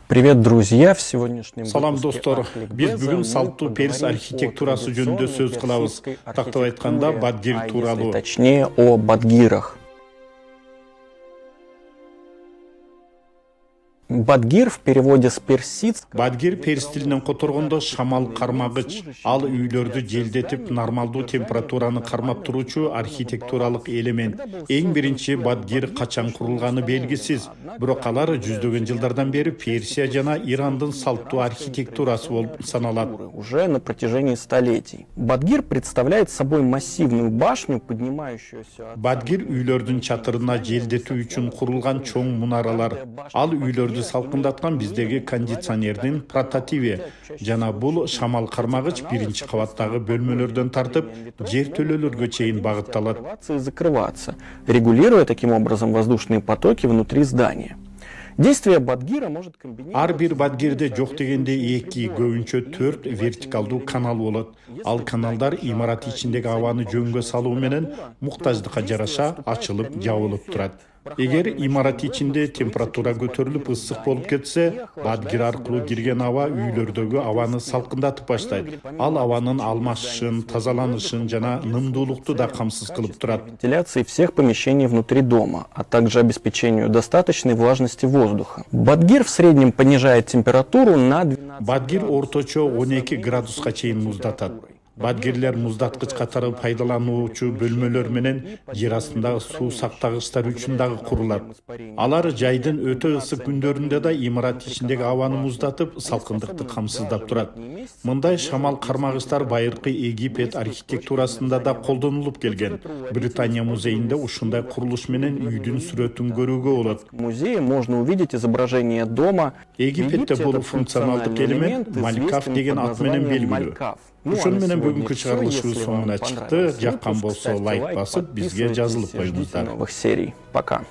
Привет, друзья! В сегодняшнем Салам выпуске достор, Ах биз Ликбеза бүгүн мы салттуу перс поговорим о архитектурасы жөнүндө традиционной сөз кылабыз. персидской Тактап айтканда архитектуре, Бадгир а если тууралуу. точнее о бадгирах. Бадгир в переводе с персидского. Бадгир перс тилинен которгондо шамал кармагыч, ал үйлөрдү желдетип нормалдуу температураны кармап туруучу архитектуралык элемент. Эң биринчи Бадгир качан курулганы белгисиз, бирок алар жүздөгөн жылдардан бери Персия жана Ирандын салттуу архитектурасы болуп саналат. Уже на протяжении столетий. Бадгир представляет собой массивную башню, поднимающуюся от... Бадгир үйлөрдүн чатырына желдетүү үчүн курулган чоң мунаралар. Ал үйлөрдү салкындаткан биздеги кондиционердин прототиби. Жана бул шамал кармагыч биринчи кабаттагы бөлмөлөрдөн тартып, жер төлөлөргө чейин багытталат. И закрываться, регулируя таким образом воздушные потоки внутри здания. Действие бадгира может комбинироваться... Ар бир бадгирде жок дегенде 2, көбүнчө 4 вертикалдуу канал болот. Ал каналдар имарат ичиндеги абаны жөнгө салуу менен муктаждыкка жараша ачылып, жабылып турат. Эгер имарат ичинде температура көтөрүлүп ысык болуп кетсе, бадгир аркылуу кирген аба үйлөрдөгү абаны салкындатып баштайт. Ал абанын алмашышын, тазаланышын жана нымдуулукту да камсыз кылып турат. Вентиляции всех помещений внутри дома, а также обеспечению достаточной влажности воздуха. Бадгир в среднем понижает температуру на 12 Бадгир орточо 12 градуска чейин муздатат. Бадгирлер муздаткыч катары пайдалануучу бөлмөлөр менен жер астындагы суу сактагычтар үчүн дагы курулат. Алар жайдын өтө ысык күндөрүндө да имарат ичиндеги абаны муздатып, салкындыкты камсыздап турат. Мындай шамал кармагычтар байыркы Египет архитектурасында да колдонулуп келген. Британия музейинде ушундай курулуш менен үйдүн сүрөтүн көрүүгө болот. В музее можно увидеть изображение дома. Египетте бул функционалдык элемент Малькав деген ат менен белгилүү. Ушун менен бүгүнкү чыгарылышыбыз соңуна чыкты. Жаккан болсо лайк басып, бизге жазылып коюңуздар. Новых серий. Пока.